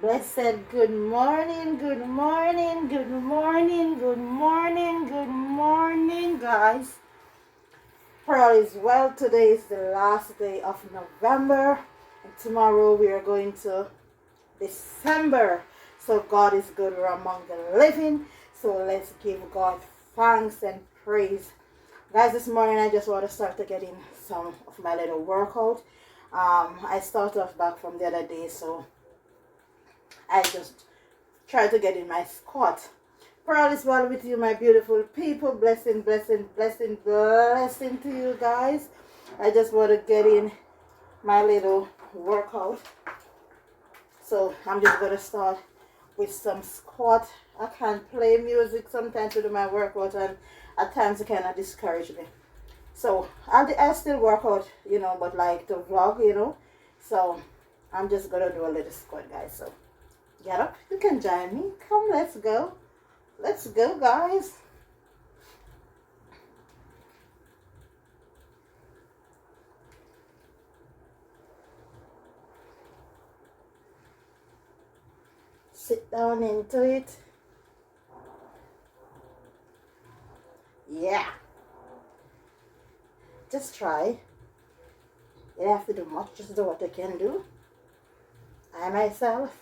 Blessed good morning, good morning, good morning, good morning, good morning, guys. Pearl is well. Today is the last day of November, and tomorrow we are going to December. So God is good. We're among the living. So let's give God thanks and praise. Guys, this morning I just want to start to get in some of my little workout. I started off back from the other day, so I just try to get in my squat. Pearl is well with you, my beautiful people. Blessing, blessing, blessing, blessing to you guys. I just want to get in my little workout. So I'm just going to start with some squat. I can't play music sometimes to do my workout, and at times it kind of discourage me. So I still work out, but like to vlog. So I'm just going to do a little squat, guys. So get up. You can join me. Come, let's go. Let's go, guys. Sit down into it. Yeah. Just try. You don't have to do much. Just do what you can do. I myself.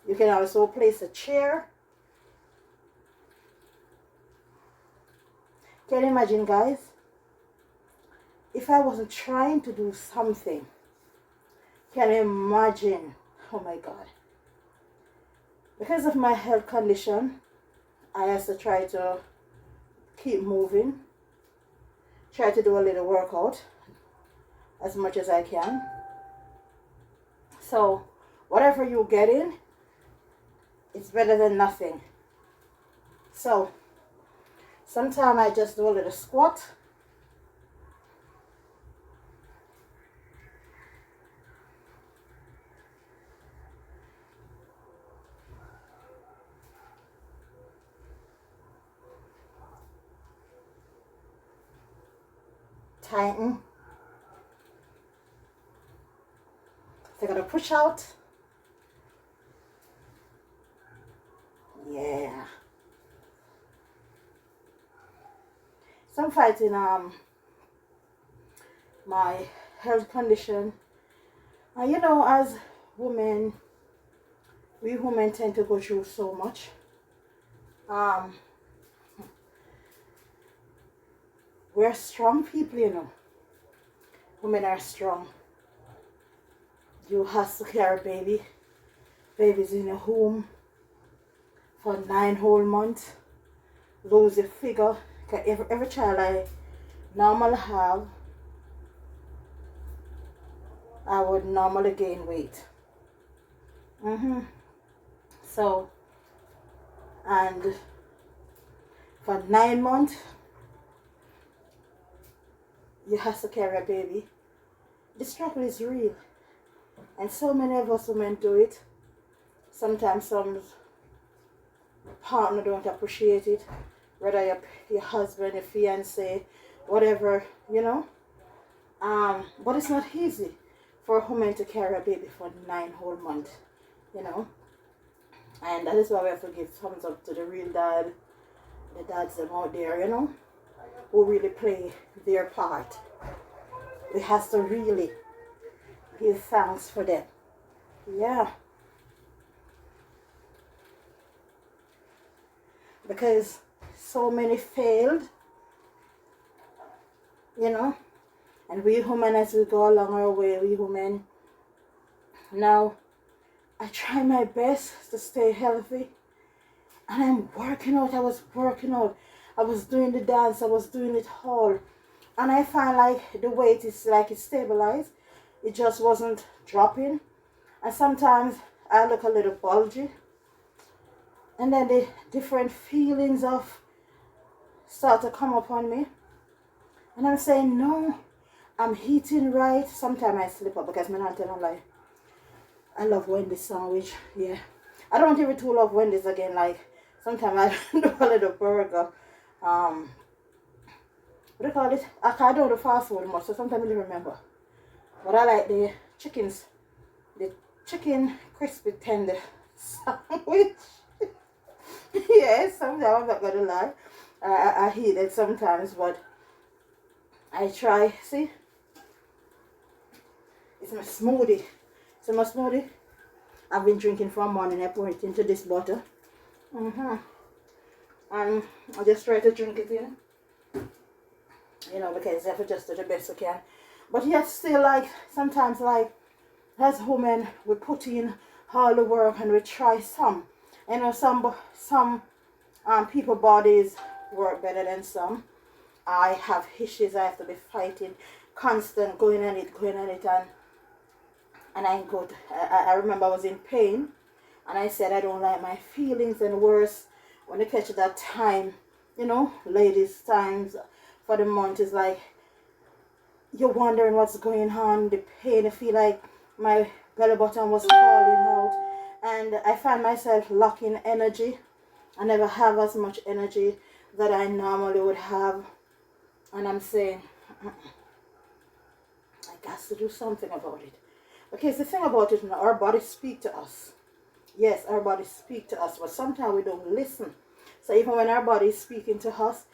You can also place a chair. Can you imagine, guys? If I wasn't trying to do something, can you imagine? Oh my God. Because of my health condition, I have to try to keep moving. Try to do a little workout as much as I can. So, whatever you get in, it's better than nothing. So, sometimes I just do a little squat. Tighten. So, I gotta push out. Yeah. So I'm fighting my health condition. And as women, we women tend to go through so much. Um, we're strong people. Women are strong. You have to carry baby. Baby's in your home for 9 whole months. Lose your figure. Every child I normally have, I would normally gain weight. So, and for 9 months, you have to carry a baby. The struggle is real. And so many of us women do it. Sometimes some partner don't appreciate it. Whether your husband, your fiance, whatever. But it's not easy for a woman to carry a baby for 9 whole months. And that is why we have to give thumbs up to the real dad, the dads them out there, who really play their part. We have to really give thanks for them. Yeah. Because so many failed, and we women, as we go along our way, we women, now I try my best to stay healthy, and I'm working out. I was working out. I was doing the dance. I was doing it all, and I find like the weight is like it's stabilized. It just wasn't dropping, and sometimes I look a little bulgy, and then the different feelings of start to come upon me, and I'm saying no, I'm eating right. Sometimes I slip up because I'm not telling a lie. I love Wendy's sandwich. Yeah, I don't even too love Wendy's again. Like sometimes I do a little burger. What do you call it? I don't do fast food much, so sometimes I don't remember. But I like the chickens, the chicken crispy tender sandwich. Yes, sometimes I'm not gonna lie. I eat it sometimes, but I try. See, it's my smoothie. So my smoothie I've been drinking from morning. I pour it into this bottle. And I just try to drink it in, because you have to just do the best you can. But yet still, like, sometimes, like, as women, we put in all the work and we try some. Some people bodies work better than some. I have issues. I have to be fighting, constant, going at it, and I ain't good. I remember I was in pain, and I said I don't like my feelings, and worse, when you catch that time, ladies' times for the month is like, you're wondering what's going on, the pain, I feel like my belly button was falling out, and I find myself lacking energy. I never have as much energy that I normally would have, and I'm saying, I got to do something about it. Because the thing about it, our bodies speak to us. Yes, our bodies speak to us, but sometimes we don't listen. So even when our body is speaking to us,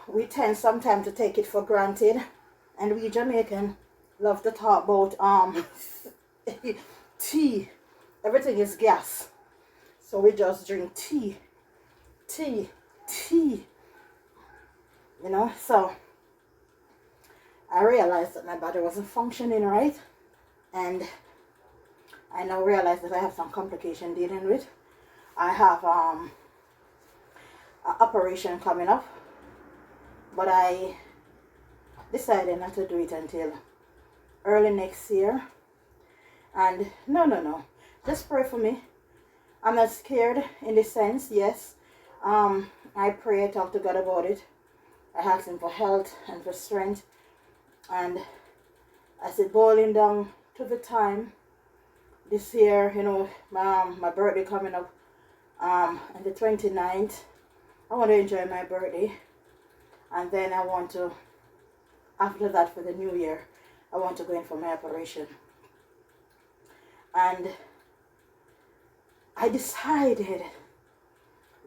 we tend sometimes to take it for granted. And we Jamaican love to talk about tea. Everything is gas. So we just drink tea. So I realized that my body wasn't functioning right. And I now realize that I have some complication dealing with. I have an operation coming up, but I decided not to do it until early next year. And no, just pray for me. I'm not scared in this sense. Yes, I pray, I talk to God about it. I ask Him for health and for strength, and I said, boiling down to the time this year, my birthday coming up on the 29th. I want to enjoy my birthday, and then I want to, after that, for the new year, I want to go in for my operation. And I decided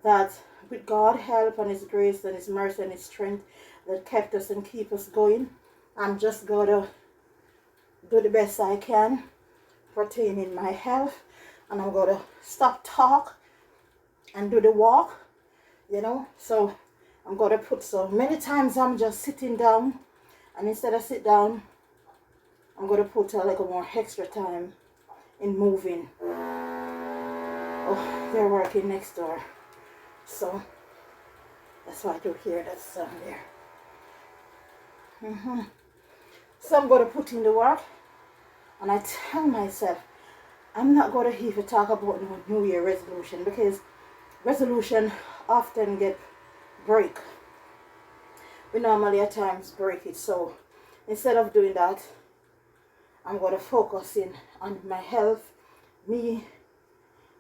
that with God's help and His grace and His mercy and His strength that kept us and keep us going, I'm just going to do the best I can pertaining my health, and I'm going to stop talk and do the walk, so I'm going to put, so many times I'm just sitting down, and instead of sit down, I'm going to put like a more extra time in moving. Oh, they're working next door, so that's why I do hear that sound there. So I'm going to put in the work, and I tell myself, I'm not going to even talk about no New Year resolution, because resolution often get break. We normally at times break it. So instead of doing that, I'm going to focus in on my health. Me,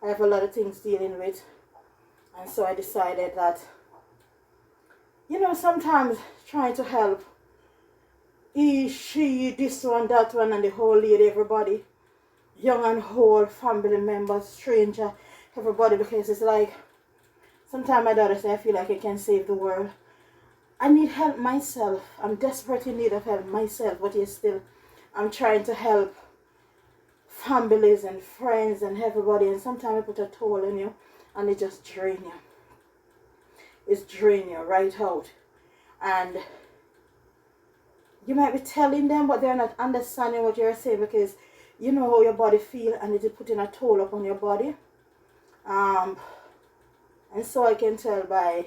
I have a lot of things dealing with, and so I decided that, sometimes trying to help he, she, this one, that one, and the whole lady, everybody, young and old, family members, stranger, everybody, because it's like, sometimes my daughter says, I feel like I can save the world. I need help myself. I'm desperate in need of help myself, but yet still, I'm trying to help families and friends and everybody, and sometimes I put a toll on you, and it just drain you. It's drain you right out. And you might be telling them, but they're not understanding what you're saying, because you know how your body feels, and it is putting a toll upon your body. And so I can tell by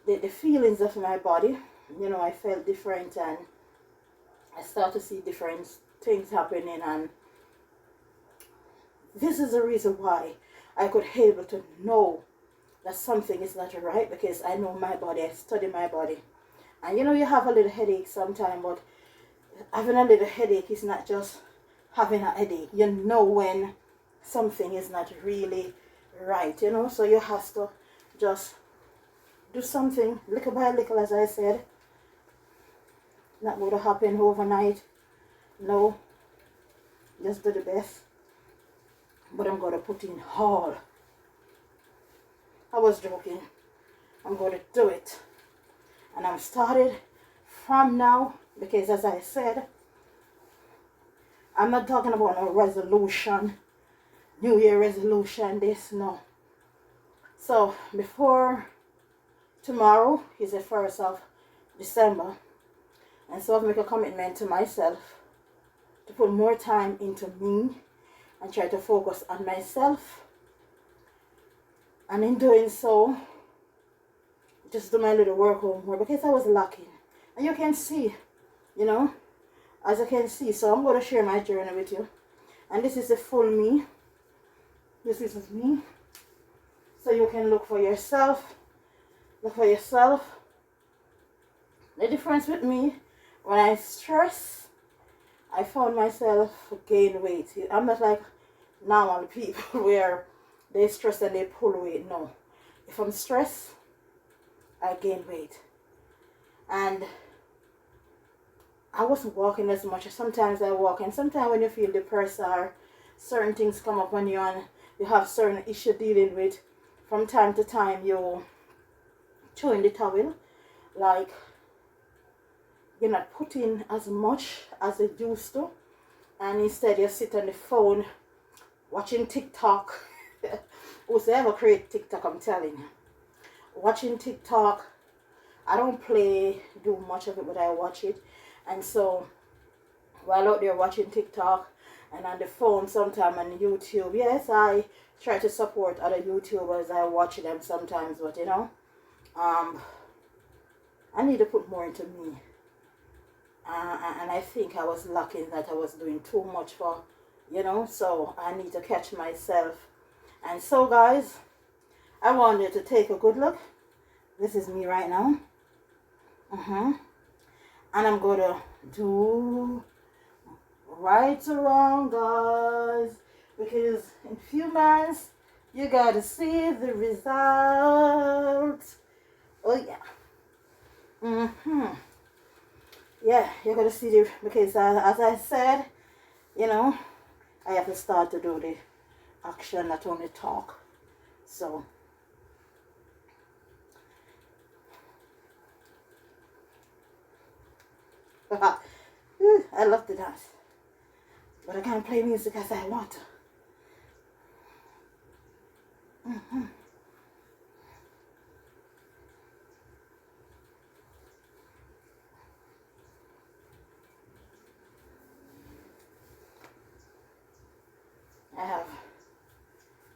the feelings of my body. I felt different, and I start to see different things happening, and this is the reason why I could be able to know that something is not right, because I know my body, I study my body. And you have a little headache sometimes, but having a little headache is not just having a headache. You know when something is not really right, so you have to just do something little by little, as I said. Not going to happen overnight. No. Just do the best. But I'm going to put in all. I was joking. I'm going to do it. And I'm started from now, because as I said, I'm not talking about no resolution, New Year resolution, this, no. So before tomorrow is the 1st of December, and so I've made a commitment to myself to put more time into me and try to focus on myself. And in doing so, just do my little work homework, because I was lacking. And you can see, you know, as you can see. So I'm going to share my journey with you. And this is the full me. This is me. So you can look for yourself. Look for yourself. The difference with me, when I stress, I found myself gain weight. I'm not like normal people where they stress and they pull weight. No. If I'm stressed, I gain weight. And I wasn't walking as much. Sometimes I walk, and sometimes when you feel depressed or certain things come up when you have certain issue dealing with, from time to time you throw in the towel, like you're not putting as much as you used to, and instead you sit on the phone watching TikTok. Who's ever create TikTok, I'm telling you. Watching TikTok. I don't do much of it, but I watch it. And so while out there watching TikTok and on the phone sometime on YouTube, yes, I try to support other YouTubers. I watch them sometimes, but you know, I need to put more into me. And I think I was lacking that. I was doing too much for, you know, so I need to catch myself. And so guys, I want you to take a good look. This is me right now. And I'm going to do right or wrong, guys, because in a few months you got to see the results. Oh yeah. Yeah, you're going to see the, because as I said, you know, I have to start to do the action, not only talk. So I love to dance, but I can't play music as I want to. I have.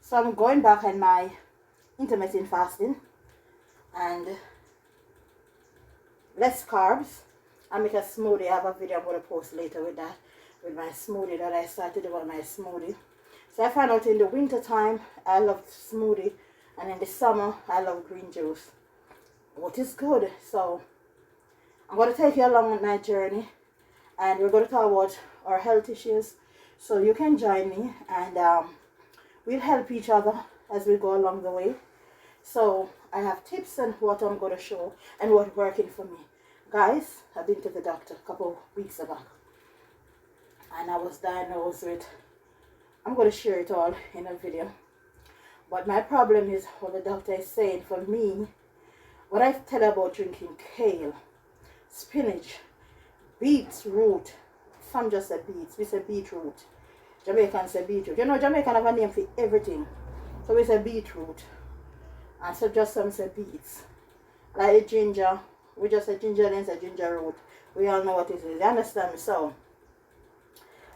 So I'm going back on my intermittent fasting and less carbs. I make a smoothie. I have a video I'm going to post later with that, with my smoothie that I started doing my smoothie. So I found out in the winter time I love smoothie, and in the summer I love green juice. What is good? So I'm going to take you along on my journey, and we're going to talk about our health issues. So you can join me, and we'll help each other as we go along the way. So I have tips and what I'm going to show and what's working for me. Guys, I've been to the doctor a couple of weeks back, and I was diagnosed with, I'm going to share it all in a video. But my problem is what the doctor is saying for me. What I tell about drinking kale, spinach, beetroot. Some just say beets. We say beetroot. Jamaicans say beetroot. You know, Jamaican have a name for everything. So we say beetroot. And so just some say beets. Like ginger. We just say ginger and say ginger root. We all know what it is. You understand me? So,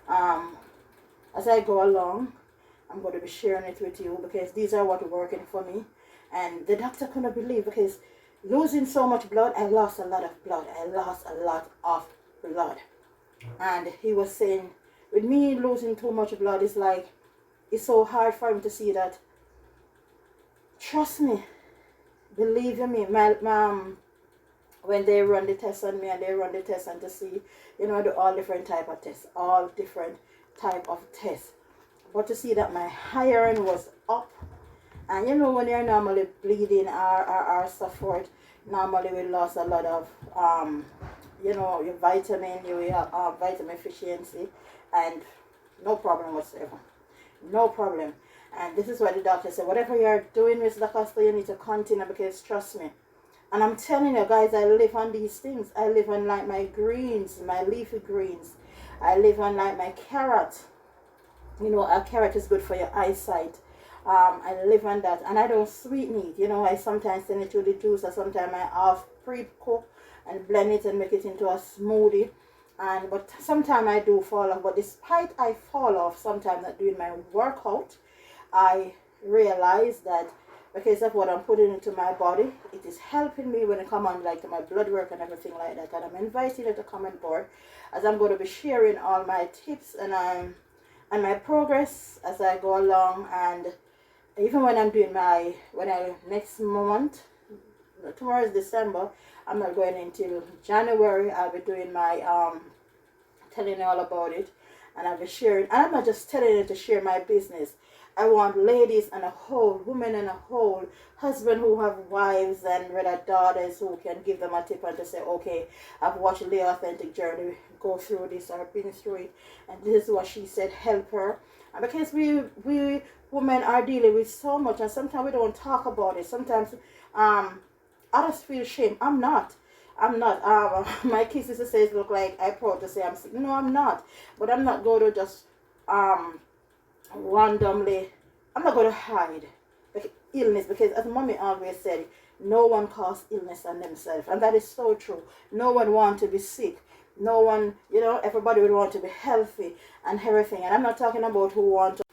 as I go along, I'm going to be sharing it with you, because these are what are working for me. And the doctor couldn't believe, because losing so much blood, I lost a lot of blood. I lost a lot of blood. And he was saying, with me losing too much blood, it's like, it's so hard for him to see that. Trust me, believe in me, my when they run the test on me, and they run the test and to see, you know, I do all different type of tests, all different type of tests. But to see that my iron was up, and you know, when you're normally bleeding or so forth, normally we lost a lot of, you know, your vitamin, your vitamin efficiency, and No problem whatsoever. No problem. And this is what the doctor said. Whatever you're doing, Miss Lacosta, you need to continue, because trust me. And I'm telling you guys, I live on these things. I live on like my greens, my leafy greens. I live on like my carrot. You know, a carrot is good for your eyesight. I live on that, and I don't sweeten it. You know, I sometimes send it to the juice, or sometimes I half pre-cook and blend it and make it into a smoothie. And but sometimes I do fall off. But despite I fall off, sometimes not doing my workout, I realize that because of what I'm putting into my body, it is helping me when it comes on like to my blood work and everything like that. And I'm inviting you to come on board, as I'm going to be sharing all my tips and my progress as I go along. And even when I'm doing my, next month, tomorrow is December, I'm not going until January. I'll be doing my telling you all about it, and I'll be sharing. And I'm not just telling you to share my business. I want ladies and a whole, women and a whole, husband who have wives and rather daughters who can give them a tip and to say, okay, I've watched the authentic journey go through this or been through it, and this is what she said, help her. And because we women are dealing with so much, and sometimes we don't talk about it. Sometimes others feel shame. I'm not. My kids used to say, look like I proud to say I'm sick. No, I'm not. But I'm not going to just randomly, I'm not going to hide like illness, because as mommy always said, no one causes illness on themselves, and that is so true. No one wants to be sick. No one, you know, everybody would want to be healthy and everything. And I'm not talking about who want to.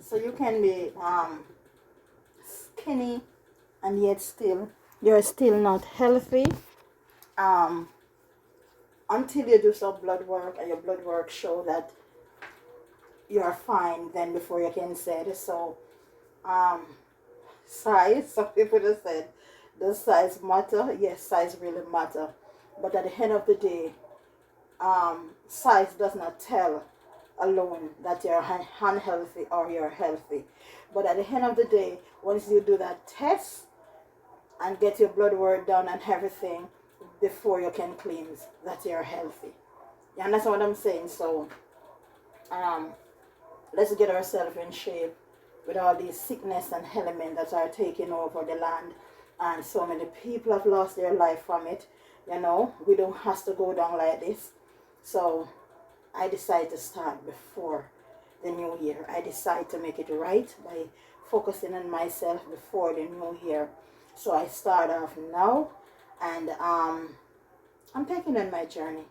So you can be skinny and yet still you're still not healthy until you do some blood work and your blood work show that you're fine, then before you can say it. So size, some people just said, does size matter? Yes, size really matter, but at the end of the day, size does not tell alone that you're unhealthy or you're healthy. But at the end of the day, once you do that test and get your blood work done and everything, before you can claim that you're healthy. You understand what I'm saying? So let's get ourselves in shape with all these sickness and elements that are taking over the land, and so many people have lost their life from it. You know, we don't have to go down like this. So I decided to start before the new year. I decided to make it right by focusing on myself before the new year. So I start off now, and I'm taking on my journey.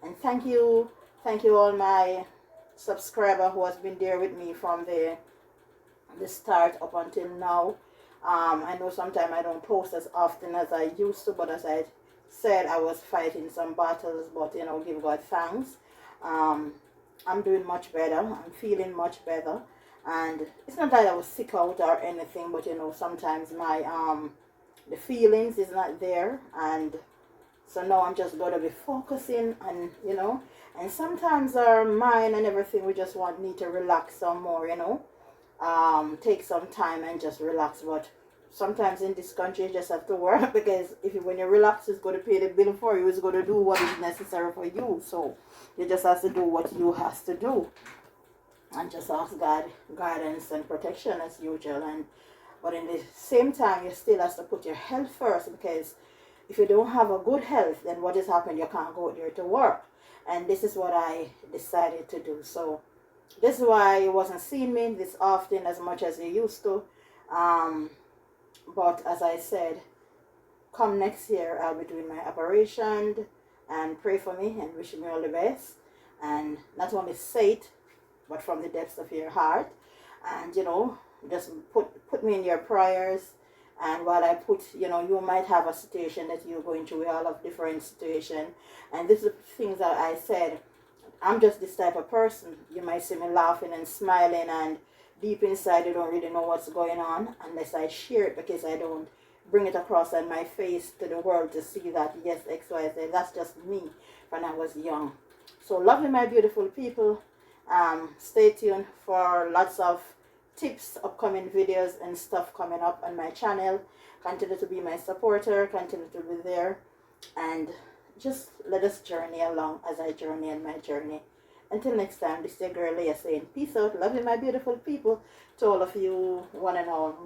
And thank you all my subscriber who has been there with me from the start up until now. I know sometimes I don't post as often as I used to, but as I said, I was fighting some battles, but you know, give God thanks. I'm doing much better. I'm feeling much better, and it's not that I was sick out or anything, but you know, sometimes my the feelings is not there, and so now I'm just going to be focusing on, you know, and sometimes our mind and everything, we just need to relax some more, you know, take some time and just relax. But sometimes in this country you just have to work, because when you relax, it's going to pay the bill for you. It's going to do what is necessary for you. So you just have to do what you have to do, and just ask God guidance and protection as usual. And but in the same time, you still have to put your health first, because if you don't have a good health, then what is happening? You can't go there to work. And this is what I decided to do. So this is why you wasn't seeing me this often as much as you used to. But as I said, come next year, I'll be doing my operation, and pray for me and wish me all the best. And not only say it, but from the depths of your heart. And you know, just put me in your prayers. And while I put, you know, you might have a situation that you're going through. We all have different situation, and this is things that I said. I'm just this type of person. You might see me laughing and smiling, and deep inside you don't really know what's going on unless I share it, because I don't bring it across on my face to the world to see that yes, X, Y, Z. That's just me when I was young. So lovely, my beautiful people. Stay tuned for lots of tips, upcoming videos and stuff coming up on my channel. Continue to be my supporter, continue to be there, and just let us journey along as I journey in my journey. Until next time, this is your girl Leah saying peace out. Love you, my beautiful people. To all of you, one and all.